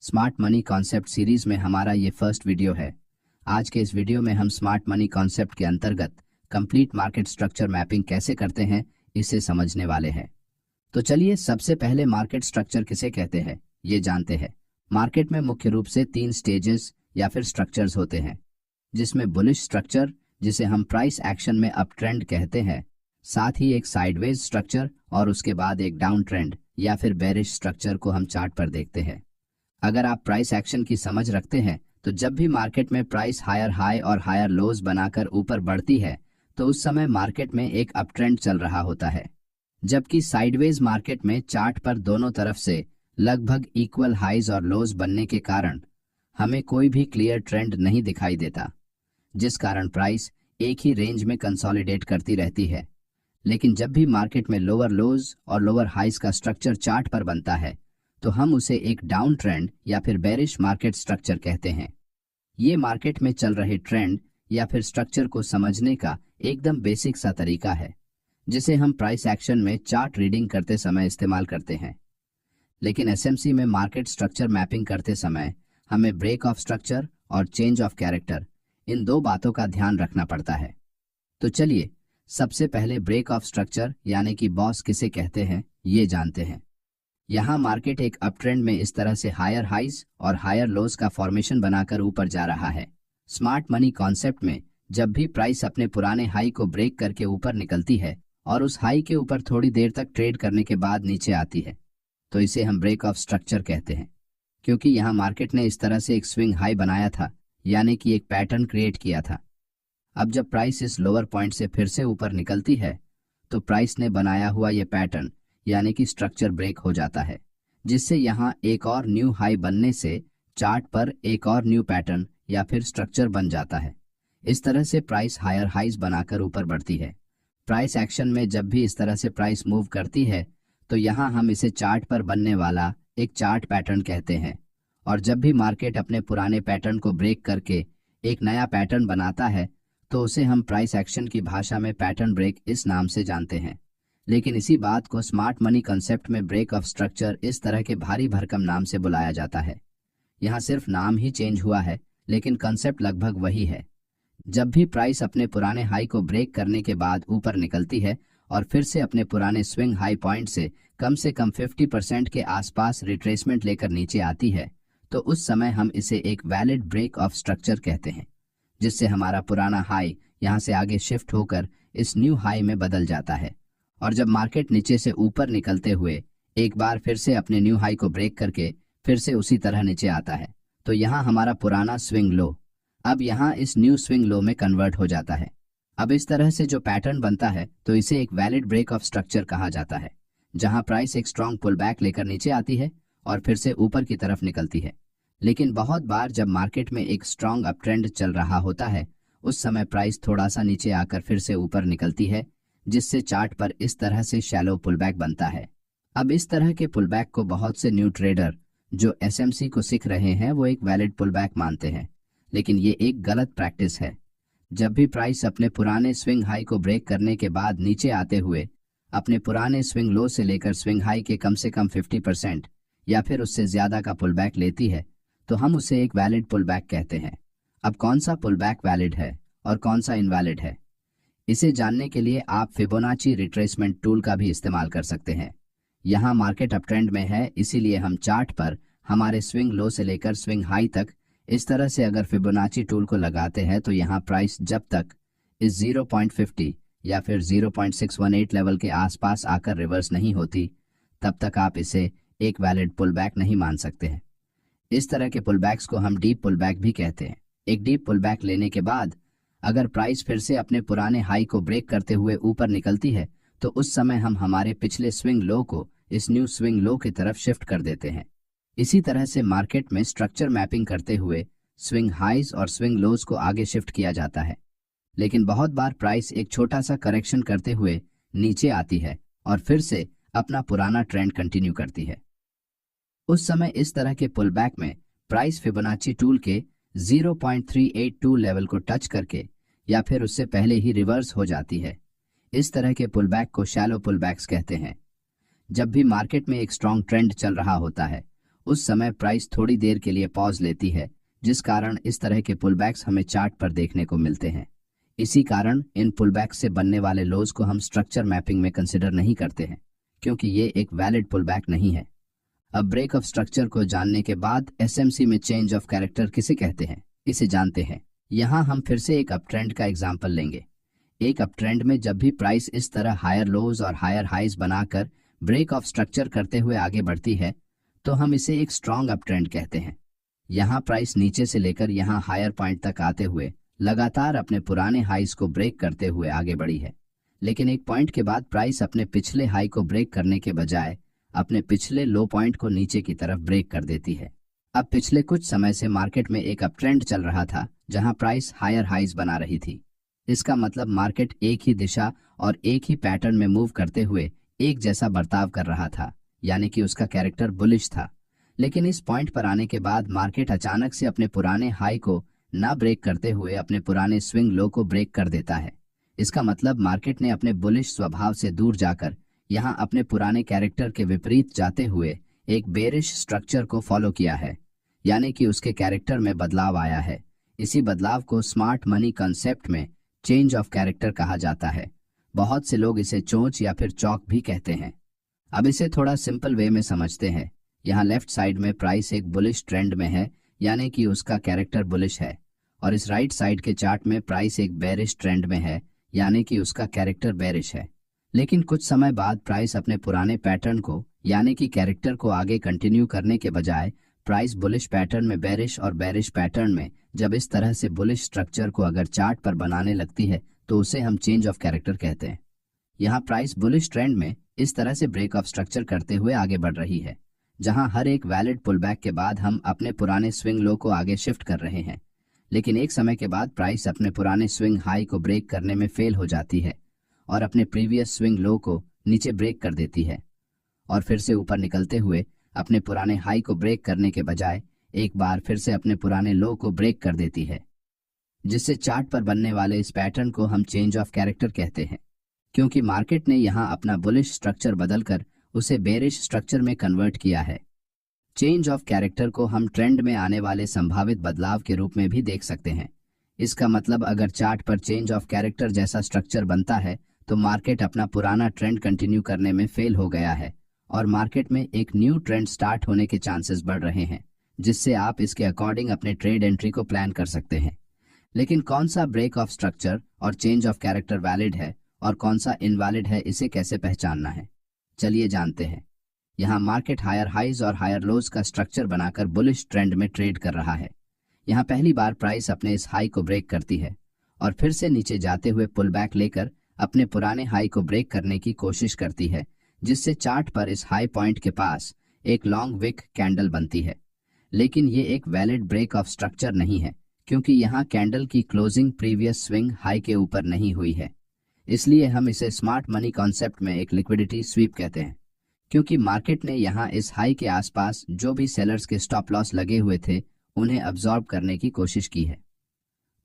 Smart money concept series में हमारा ये फर्स्ट वीडियो है। आज के इस वीडियो में हम स्मार्ट मनी कॉन्सेप्ट के अंतर्गत कंप्लीट मार्केट स्ट्रक्चर मैपिंग कैसे करते हैं इसे समझने वाले हैं। तो चलिए सबसे पहले मार्केट स्ट्रक्चर किसे कहते हैं ये जानते हैं। मार्केट में मुख्य रूप से 3 स्टेजेस या फिर स्ट्रक्चर्स होते हैं, जिसमें बुलिश स्ट्रक्चर जिसे हम प्राइस एक्शन में अप ट्रेंड कहते हैं, साथ ही एक साइडवेज स्ट्रक्चर और उसके बाद एक डाउन ट्रेंड या फिर बेरिश स्ट्रक्चर को हम चार्ट पर देखते हैं। अगर आप प्राइस एक्शन की समझ रखते हैं तो जब भी मार्केट में प्राइस हायर हाई और हायर लोज बनाकर ऊपर बढ़ती है तो उस समय मार्केट में एक अप ट्रेंड चल रहा होता है, जबकि साइडवेज मार्केट में चार्ट पर दोनों तरफ से लगभग इक्वल हाइज और लोज बनने के कारण हमें कोई भी क्लियर ट्रेंड नहीं दिखाई देता, जिस कारण प्राइस एक ही रेंज में कंसोलिडेट करती रहती है। लेकिन जब भी मार्केट में लोअर लोज और लोअर हाइज का स्ट्रक्चर चार्ट पर बनता है तो हम उसे एक डाउन ट्रेंड या फिर बेरिश मार्केट स्ट्रक्चर कहते हैं। ये मार्केट में चल रहे ट्रेंड या फिर स्ट्रक्चर को समझने का एकदम बेसिक सा तरीका है, जिसे हम प्राइस एक्शन में चार्ट रीडिंग करते समय इस्तेमाल करते हैं। लेकिन एसएमसी में मार्केट स्ट्रक्चर मैपिंग करते समय हमें ब्रेक ऑफ स्ट्रक्चर और चेंज ऑफ कैरेक्टर, इन 2 बातों का ध्यान रखना पड़ता है। तो चलिए सबसे पहले ब्रेक ऑफ स्ट्रक्चर यानी कि बॉस किसे कहते हैं ये जानते हैं। यहाँ मार्केट एक अप ट्रेंड में इस तरह से हायर हाइज और हायर लोज का फॉर्मेशन बनाकर ऊपर जा रहा है। स्मार्ट मनी कॉन्सेप्ट में जब भी प्राइस अपने पुराने हाई को ब्रेक करके ऊपर निकलती है और उस हाई के ऊपर थोड़ी देर तक ट्रेड करने के बाद नीचे आती है तो इसे हम ब्रेक ऑफ स्ट्रक्चर कहते हैं, क्योंकि यहाँ मार्केट ने इस तरह से एक स्विंग हाई बनाया था, यानी कि एक पैटर्न क्रिएट किया था। अब जब प्राइस इस लोअर पॉइंट से फिर से ऊपर निकलती है तो प्राइस ने बनाया हुआ ये पैटर्न यानी कि स्ट्रक्चर ब्रेक हो जाता है, जिससे यहाँ एक और न्यू हाई बनने से चार्ट पर एक और न्यू पैटर्न या फिर स्ट्रक्चर बन जाता है। इस तरह से प्राइस हायर हाइज बनाकर ऊपर बढ़ती है। प्राइस एक्शन में जब भी इस तरह से प्राइस मूव करती है तो यहाँ हम इसे चार्ट पर बनने वाला एक चार्ट पैटर्न कहते हैं, और जब भी मार्केट अपने पुराने पैटर्न को ब्रेक करके एक नया पैटर्न बनाता है तो उसे हम प्राइस एक्शन की भाषा में पैटर्न ब्रेक इस नाम से जानते हैं। लेकिन इसी बात को स्मार्ट मनी कंसेप्ट में ब्रेक ऑफ स्ट्रक्चर इस तरह के भारी भरकम नाम से बुलाया जाता है। यहाँ सिर्फ नाम ही चेंज हुआ है, लेकिन कंसेप्ट लगभग वही है। जब भी प्राइस अपने पुराने हाई को ब्रेक करने के बाद ऊपर निकलती है और फिर से अपने पुराने स्विंग हाई पॉइंट से कम 50% के आसपास रिट्रेसमेंट लेकर नीचे आती है तो उस समय हम इसे एक वैलिड ब्रेक ऑफ स्ट्रक्चर कहते हैं, जिससे हमारा पुराना हाई यहाँ से आगे शिफ्ट होकर इस न्यू हाई में बदल जाता है। और जब मार्केट नीचे से ऊपर निकलते हुए एक बार फिर से अपने न्यू हाई को ब्रेक करके फिर से उसी तरह नीचे आता है तो यहाँ हमारा पुराना स्विंग लो अब यहाँ इस न्यू स्विंग लो में कन्वर्ट हो जाता है। अब इस तरह से जो पैटर्न बनता है तो इसे एक वैलिड ब्रेक ऑफ स्ट्रक्चर कहा जाता है, जहाँ प्राइस एक स्ट्रॉन्ग पुल बैक लेकर नीचे आती है और फिर से ऊपर की तरफ निकलती है। लेकिन बहुत बार जब मार्केट में एक स्ट्रॉन्ग अप ट्रेंड चल रहा होता है उस समय प्राइस थोड़ा सा नीचे आकर फिर से ऊपर निकलती है, जिससे चार्ट पर इस तरह से शैलो पुलबैक बनता है। अब इस तरह के पुलबैक को बहुत से न्यू ट्रेडर जो एसएमसी को सीख रहे हैं वो एक वैलिड पुलबैक मानते हैं, लेकिन ये एक गलत प्रैक्टिस है। जब भी प्राइस अपने पुराने स्विंग हाई को ब्रेक करने के बाद नीचे आते हुए अपने पुराने स्विंग लो से लेकर स्विंग हाई के कम से कम 50% या फिर उससे ज्यादा का पुलबैक लेती है तो हम उसे एक वैलिड पुलबैक कहते हैं। अब कौन सा पुलबैक वैलिड है और कौन सा इनवैलिड है, इसे जानने के लिए आप फिबोनाची रिट्रेसमेंट टूल का भी इस्तेमाल कर सकते हैं। यहाँ मार्केट अप ट्रेंड में है, इसीलिए हम चार्ट पर हमारे स्विंग लो से लेकर स्विंग हाई तक इस तरह से अगर फिबोनाची टूल को लगाते हैं तो यहाँ प्राइस जब तक इस 0.50 या फिर 0.618 लेवल के आसपास आकर रिवर्स नहीं होती तब तक आप इसे एक वैलिड पुलबैक नहीं मान सकते हैं। इस तरह के पुलबैक्स को हम डीप पुलबैक भी कहते हैं। एक डीप पुलबैक लेने के बाद अगर प्राइस फिर से अपने पुराने हाई को ब्रेक करते हुए ऊपर निकलती है तो उस समय हम हमारे पिछले स्विंग लो को इस न्यू स्विंग लो की तरफ शिफ्ट कर देते हैं। इसी तरह से मार्केट में स्ट्रक्चर मैपिंग करते हुए स्विंग हाइज और स्विंग लोज को आगे शिफ्ट किया जाता है। लेकिन बहुत बार प्राइस एक छोटा सा करेक्शन करते हुए नीचे आती है और फिर से अपना पुराना ट्रेंड कंटिन्यू करती है। उस समय इस तरह के पुलबैक में प्राइस फिबोनाची टूल के 0.382 लेवल को टच करके या फिर उससे पहले ही रिवर्स हो जाती है। इस तरह के पुलबैक को शैलो पुलबैक्स कहते हैं। जब भी मार्केट में एक स्ट्रॉन्ग ट्रेंड चल रहा होता है उस समय प्राइस थोड़ी देर के लिए पॉज लेती है, जिस कारण इस तरह के पुलबैक्स हमें चार्ट पर देखने को मिलते हैं। इसी कारण इन पुलबैक्स से बनने वाले लोज को हम स्ट्रक्चर मैपिंग में कंसिडर नहीं करते हैं, क्योंकि ये एक वैलिड पुलबैक नहीं है। अब ब्रेक ऑफ स्ट्रक्चर को जानने के बाद एसएमसी में चेंज ऑफ कैरेक्टर किसे कहते हैं, इसे जानते हैं। यहाँ हम फिर से एक अपट्रेंड का एग्जाम्पल लेंगे। एक अपट्रेंड में जब भी प्राइस इस तरह हायर लोज और हायर हाइज बनाकर ब्रेक ऑफ स्ट्रक्चर करते हुए आगे बढ़ती है, तो हम इसे एक स्ट्रॉन्ग अपट्रेंड कहते हैं। यहाँ प्राइस नीचे से लेकर यहाँ हायर पॉइंट तक आते हुए लगातार अपने पुराने हाइज को ब्रेक करते हुए आगे बढ़ी है, लेकिन एक पॉइंट के बाद प्राइस अपने पिछले हाई को ब्रेक करने के बजाय अपने पिछले लो पॉइंट को नीचे की तरफ ब्रेक कर देती है। अब पिछले कुछ समय से मार्केट में एक अपट्रेंड चल रहा था, जहां प्राइस हायर हाइज बना रही थी। इसका मतलब मार्केट एक ही दिशा और एक ही पैटर्न में मूव करते हुए एक जैसा बर्ताव कर रहा था, यानी कि उसका कैरेक्टर बुलिश था। लेकिन इस पॉइंट पर आने के बाद मार्केट अचानक से अपने पुराने हाई को ना ब्रेक करते हुए अपने पुराने स्विंग लो को ब्रेक कर देता है। इसका मतलब मार्केट ने अपने बुलिश स्वभाव से दूर जाकर यहां अपने पुराने कैरेक्टर के विपरीत जाते हुए एक बेरिश स्ट्रक्चर को फॉलो किया है, यानी कि उसके कैरेक्टर में बदलाव आया है। इसी बदलाव को स्मार्ट मनी कॉन्सेप्ट में चेंज ऑफ कैरेक्टर कहा जाता है। बहुत से लोग इसे चोंच या फिर चौक भी कहते हैं। अब इसे थोड़ा सिंपल वे में समझते हैं। यहाँ लेफ्ट साइड में प्राइस एक बुलिश ट्रेंड में है, यानी कि उसका कैरेक्टर बुलिश है, और इस राइट साइड के चार्ट में प्राइस एक बेरिश ट्रेंड में है, यानी कि उसका कैरेक्टर बेरिश है। लेकिन कुछ समय बाद प्राइस अपने पुराने पैटर्न को, यानी कि कैरेक्टर को आगे कंटिन्यू करने के बजाय प्राइस बुलिश पैटर्न में बेरिश और बेरिश पैटर्न में जब इस तरह से बुलिश स्ट्रक्चर को अगर चार्ट पर बनाने लगती है, तो उसे हम चेंज ऑफ कैरेक्टर कहते हैं। यहाँ प्राइस बुलिश ट्रेंड में इस तरह से ब्रेक ऑफ स्ट्रक्चर करते हुए आगे बढ़ रही है, जहां हर एक वैलिड पुलबैक के बाद हम अपने पुराने स्विंग लो को आगे शिफ्ट कर रहे हैं। लेकिन एक समय के बाद प्राइस अपने पुराने स्विंग हाई को ब्रेक करने में फेल हो जाती है और अपने प्रीवियस स्विंग लो को नीचे ब्रेक कर देती है, और फिर से ऊपर निकलते हुए अपने पुराने हाई को ब्रेक करने के बजाय एक बार फिर से अपने पुराने लो को ब्रेक कर देती है, जिससे चार्ट पर बनने वाले इस पैटर्न को हम चेंज ऑफ कैरेक्टर कहते हैं। क्योंकि मार्केट ने यहाँ अपना बुलिश स्ट्रक्चर बदलकर उसे बेरिश स्ट्रक्चर में कन्वर्ट किया है। चेंज ऑफ कैरेक्टर को हम ट्रेंड में आने वाले संभावित बदलाव के रूप में भी देख सकते हैं। इसका मतलब अगर चार्ट पर चेंज ऑफ कैरेक्टर जैसा स्ट्रक्चर बनता है, तो मार्केट अपना पुराना ट्रेंड कंटिन्यू करने में फेल हो गया है और मार्केट में एक न्यू ट्रेंड स्टार्ट होने के चांसेस बढ़ रहे हैं, जिससे आप इसके अकॉर्डिंग अपने ट्रेड एंट्री को प्लान कर सकते हैं। लेकिन कौन सा ब्रेक ऑफ स्ट्रक्चर और चेंज ऑफ कैरेक्टर वैलिड है और कौन सा इनवैलिड है, इसे कैसे पहचानना है, चलिए जानते हैं। यहाँ मार्केट हायर हाइज और हायर लोज का स्ट्रक्चर बनाकर बुलिश ट्रेंड में ट्रेड कर रहा है। यहाँ पहली बार प्राइस अपने इस हाई को ब्रेक करती है और फिर से नीचे जाते हुए पुल बैक लेकर अपने पुराने हाई को ब्रेक करने की कोशिश करती है, जिससे चार्ट पर इस हाई पॉइंट के पास एक लॉन्ग विक कैंडल बनती है। लेकिन ये एक वैलिड ब्रेक ऑफ स्ट्रक्चर नहीं है, क्योंकि यहाँ कैंडल की क्लोजिंग प्रीवियस स्विंग हाई के ऊपर नहीं हुई है। इसलिए हम इसे स्मार्ट मनी कॉन्सेप्ट में एक लिक्विडिटी स्वीप कहते हैं, क्योंकि मार्केट ने यहाँ इस हाई के आसपास जो भी सेलर्स के स्टॉप लॉस लगे हुए थे, उन्हें अब्सॉर्ब करने की कोशिश की है।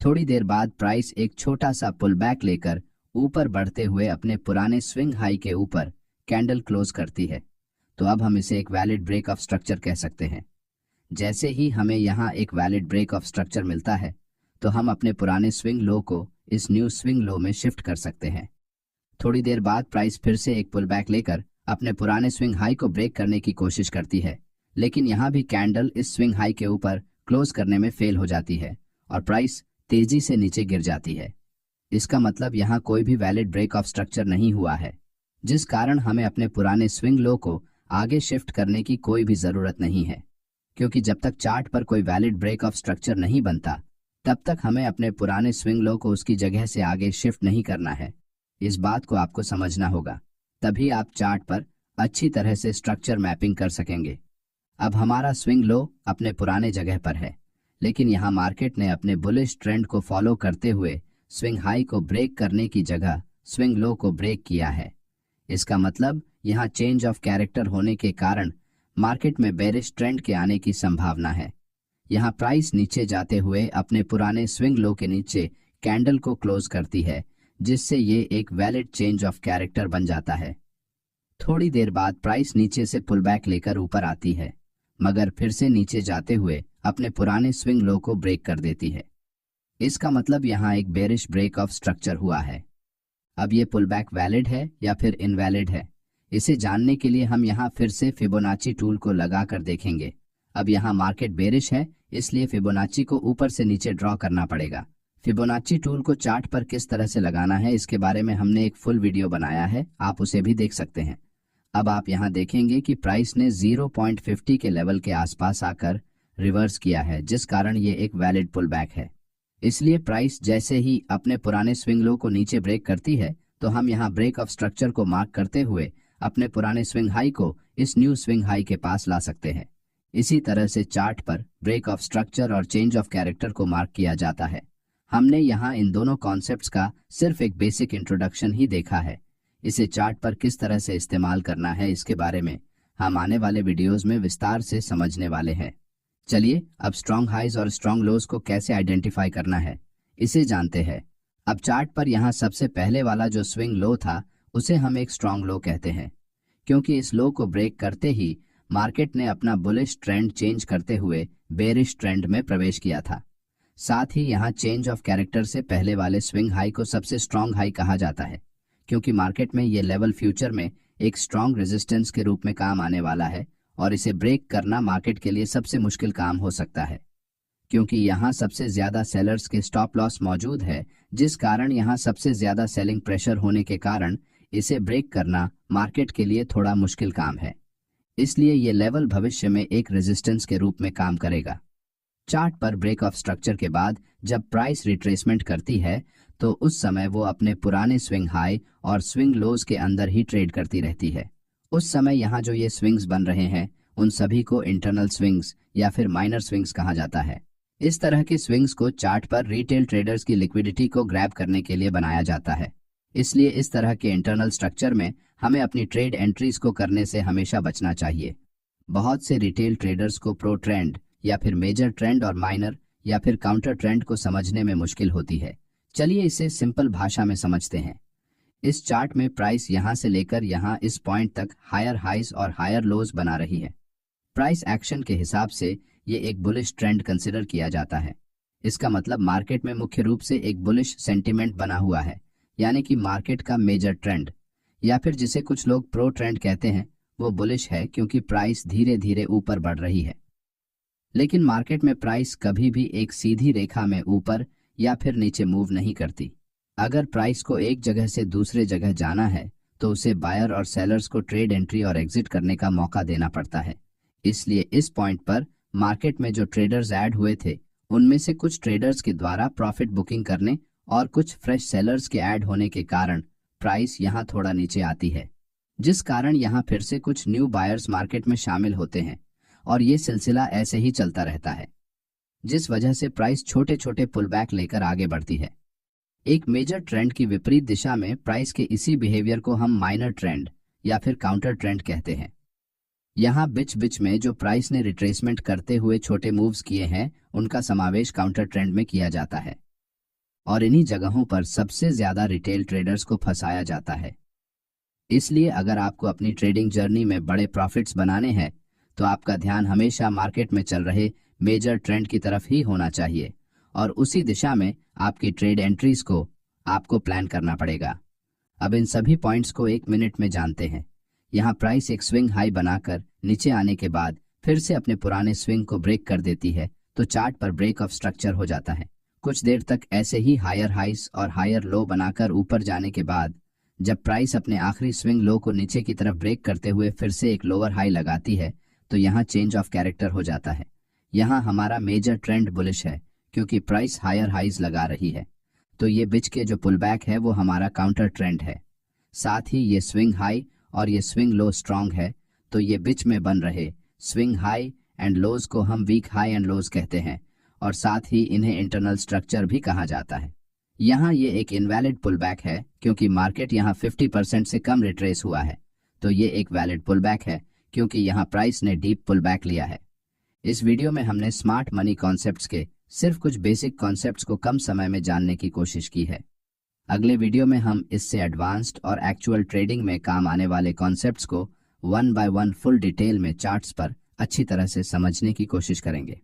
थोड़ी देर बाद प्राइस एक छोटा सा पुल बैक लेकर ऊपर बढ़ते हुए अपने पुराने स्विंग हाई के ऊपर कैंडल क्लोज करती है। तो अब हम इसे एक वैलिड ब्रेक ऑफ स्ट्रक्चर कह सकते हैं। जैसे ही हमें यहाँ एक वैलिड ब्रेक ऑफ स्ट्रक्चर मिलता है, तो हम अपने पुराने स्विंग लो को इस न्यू स्विंग लो में शिफ्ट कर सकते हैं। थोड़ी देर बाद प्राइस फिर से एक पुल बैक लेकर अपने पुराने स्विंग हाई को ब्रेक करने की कोशिश करती है, लेकिन यहाँ भी कैंडल इस स्विंग हाई के ऊपर क्लोज करने में फेल हो जाती है और प्राइस तेजी से नीचे गिर जाती है। इसका मतलब यहाँ कोई भी वैलिड ब्रेक ऑफ स्ट्रक्चर नहीं हुआ है, जिस कारण हमें अपने पुराने स्विंग लो को आगे शिफ्ट करने की कोई भी जरूरत नहीं है। क्योंकि जब तक चार्ट पर कोई वैलिड ब्रेक ऑफ स्ट्रक्चर नहीं बनता, तब तक हमें अपने पुराने स्विंग लो को उसकी जगह से आगे शिफ्ट नहीं करना है। इस बात को आपको समझना होगा, तभी आप चार्ट पर अच्छी तरह से स्ट्रक्चर मैपिंग कर सकेंगे। अब हमारा स्विंग लो अपने पुराने जगह पर है, लेकिन यहाँ मार्केट ने अपने बुलिश ट्रेंड को फॉलो करते हुए स्विंग हाई को ब्रेक करने की जगह स्विंग लो को ब्रेक किया है। इसका मतलब यहाँ चेंज ऑफ कैरेक्टर होने के कारण मार्केट में बेरिश ट्रेंड के आने की संभावना है। यहाँ प्राइस नीचे जाते हुए अपने पुराने स्विंग लो के नीचे कैंडल को क्लोज करती है, जिससे ये एक वैलिड चेंज ऑफ कैरेक्टर बन जाता है। थोड़ी देर बाद प्राइस नीचे से पुल बैक लेकर ऊपर आती है। मगर फिर से नीचे जाते हुए अपने पुराने स्विंग लो को ब्रेक कर देती है। इसका मतलब यहाँ एक बेरिश ब्रेक ऑफ स्ट्रक्चर हुआ है। अब ये पुलबैक वैलिड है या फिर इनवैलिड है, इसे जानने के लिए हम यहाँ फिर से फिबोनाची टूल को लगा कर देखेंगे। अब यहाँ मार्केट बेरिश है, इसलिए फिबोनाची को ऊपर से नीचे ड्रॉ करना पड़ेगा। फिबोनाची टूल को चार्ट पर किस तरह से लगाना है इसके बारे में हमने एक फुल वीडियो बनाया है, आप उसे भी देख सकते हैं। अब आप यहाँ देखेंगे कि प्राइस ने 0.50 के लेवल के आसपास आकर रिवर्स किया है, जिस कारण ये एक वैलिड पुलबैक है। इसलिए प्राइस जैसे ही अपने पुराने स्विंग लो को नीचे ब्रेक करती है तो हम यहाँ ब्रेक ऑफ स्ट्रक्चर को मार्क करते हुए अपने पुराने स्विंग हाई को इस न्यू स्विंग हाई के पास ला सकते हैं। इसी तरह से चार्ट पर ब्रेक ऑफ स्ट्रक्चर और चेंज ऑफ कैरेक्टर को मार्क किया जाता है। हमने यहाँ इन दोनों कॉन्सेप्ट्स का सिर्फ एक बेसिक इंट्रोडक्शन ही देखा है। इसे चार्ट पर किस तरह से इस्तेमाल करना है इसके बारे में हम आने वाले वीडियोस में विस्तार से समझने वाले हैं। चलिए अब स्ट्रॉन्ग हाइज और स्ट्रॉन्ग लोज को कैसे आइडेंटिफाई करना है इसे जानते हैं। अब चार्ट पर यहाँ सबसे पहले वाला जो स्विंग लो था उसे हम एक स्ट्रॉन्ग लो कहते हैं, क्योंकि इस लो को ब्रेक करते ही मार्केट ने अपना बुलिश ट्रेंड चेंज करते हुए बेरिश ट्रेंड में प्रवेश किया था। साथ ही यहाँ चेंज ऑफ कैरेक्टर से पहले वाले स्विंग हाई को सबसे स्ट्रॉन्ग हाई कहा जाता है, क्योंकि मार्केट में ये लेवल फ्यूचर में एक स्ट्रॉन्ग रेजिस्टेंस के रूप में काम आने वाला है और इसे ब्रेक करना मार्केट के लिए सबसे मुश्किल काम हो सकता है, क्योंकि यहाँ सबसे ज्यादा सेलर्स के स्टॉप लॉस मौजूद है, जिस कारण यहाँ सबसे ज्यादा सेलिंग प्रेशर होने के कारण इसे ब्रेक करना मार्केट के लिए थोड़ा मुश्किल काम है। इसलिए ये लेवल भविष्य में एक रेजिस्टेंस के रूप में काम करेगा। चार्ट पर ब्रेक ऑफ स्ट्रक्चर के बाद जब प्राइस रिट्रेसमेंट करती है तो उस समय वो अपने पुराने स्विंग हाई और स्विंग लोज के अंदर ही ट्रेड करती रहती है। उस समय यहाँ जो ये स्विंग्स बन रहे हैं उन सभी को इंटरनल स्विंग्स या फिर माइनर स्विंग्स कहा जाता है। इस तरह के स्विंग्स को चार्ट पर रिटेल ट्रेडर्स की लिक्विडिटी को ग्रैब करने के लिए बनाया जाता है। इसलिए इस तरह के इंटरनल स्ट्रक्चर में हमें अपनी ट्रेड एंट्रीज को करने से हमेशा बचना चाहिए। बहुत से रिटेल ट्रेडर्स को प्रो ट्रेंड या फिर मेजर ट्रेंड और माइनर या फिर काउंटर ट्रेंड को समझने में मुश्किल होती है। चलिए इसे सिंपल भाषा में समझते हैं। इस चार्ट में प्राइस यहाँ से लेकर यहाँ इस पॉइंट तक हायर हाइज और हायर लोज बना रही है। प्राइस एक्शन के हिसाब से ये एक बुलिश ट्रेंड कंसिडर किया जाता है। इसका मतलब मार्केट में मुख्य रूप से एक बुलिश सेंटिमेंट बना हुआ है, यानी कि मार्केट का मेजर ट्रेंड या फिर जिसे कुछ लोग प्रो ट्रेंड कहते हैं वो बुलिश है, क्योंकि प्राइस धीरे धीरे ऊपर बढ़ रही है। लेकिन मार्केट में प्राइस कभी भी एक सीधी रेखा में ऊपर या फिर नीचे मूव नहीं करती। अगर प्राइस को एक जगह से दूसरे जगह जाना है तो उसे बायर और सेलर्स को ट्रेड एंट्री और एग्जिट करने का मौका देना पड़ता है। इसलिए इस पॉइंट पर मार्केट में जो ट्रेडर्स ऐड हुए थे उनमें से कुछ ट्रेडर्स के द्वारा प्रॉफिट बुकिंग करने और कुछ फ्रेश सेलर्स के ऐड होने के कारण प्राइस यहाँ थोड़ा नीचे आती है, जिस कारण यहाँ फिर से कुछ न्यू बायर्स मार्केट में शामिल होते हैं और ये सिलसिला ऐसे ही चलता रहता है, जिस वजह से प्राइस छोटे छोटे पुलबैक लेकर आगे बढ़ती है। एक मेजर ट्रेंड की विपरीत दिशा में प्राइस के इसी बिहेवियर को हम माइनर ट्रेंड या फिर काउंटर ट्रेंड कहते हैं। यहाँ बीच बीच में जो प्राइस ने रिट्रेसमेंट करते हुए छोटे मूव्स किए हैं उनका समावेश काउंटर ट्रेंड में किया जाता है और इन्हीं जगहों पर सबसे ज्यादा रिटेल ट्रेडर्स को फंसाया जाता है। इसलिए अगर आपको अपनी ट्रेडिंग जर्नी में बड़े प्रॉफिट्स बनाने हैं तो आपका ध्यान हमेशा मार्केट में चल रहे मेजर ट्रेंड की तरफ ही होना चाहिए और उसी दिशा में आपकी ट्रेड एंट्रीज को आपको प्लान करना पड़ेगा। अब इन सभी पॉइंट्स को एक मिनट में जानते हैं। यहाँ प्राइस एक स्विंग हाई बनाकर नीचे आने के बाद फिर से अपने पुराने स्विंग को ब्रेक कर देती है तो चार्ट पर ब्रेक ऑफ स्ट्रक्चर हो जाता है। कुछ देर तक ऐसे ही हायर हाइस और हायर लो बनाकर ऊपर जाने के बाद जब प्राइस अपने आखिरी स्विंग लो को नीचे की तरफ ब्रेक करते हुए फिर से एक लोअर हाई लगाती है तो यहाँ चेंज ऑफ कैरेक्टर हो जाता है। यहाँ हमारा मेजर ट्रेंड बुलिश है क्योंकि प्राइस हायर हाइज लगा रही है, तो ये बीच के जो पुलबैक है वो हमारा काउंटर ट्रेंड है। साथ ही ये स्विंग हाई और ये स्विंग लो स्ट्रांग है, तो ये बीच में बन रहे स्विंग हाई एंड लोज को हम वीक हाई एंड लोज कहते हैं और साथ ही इन्हें इंटरनल स्ट्रक्चर भी कहा जाता है। यहाँ ये एक इनवैलिड पुलबैक है क्योंकि मार्केट यहाँ 50% से कम रिट्रेस हुआ है, तो ये एक वैलिड पुलबैक है क्योंकि यहाँ प्राइस ने डीप पुलबैक लिया है। इस वीडियो में हमने स्मार्ट मनी कॉन्सेप्ट्स के सिर्फ कुछ बेसिक कॉन्सेप्ट्स को कम समय में जानने की कोशिश की है। अगले वीडियो में हम इससे एडवांस्ड और एक्चुअल ट्रेडिंग में काम आने वाले कॉन्सेप्ट्स को 1 by 1 फुल डिटेल में चार्ट्स पर अच्छी तरह से समझने की कोशिश करेंगे।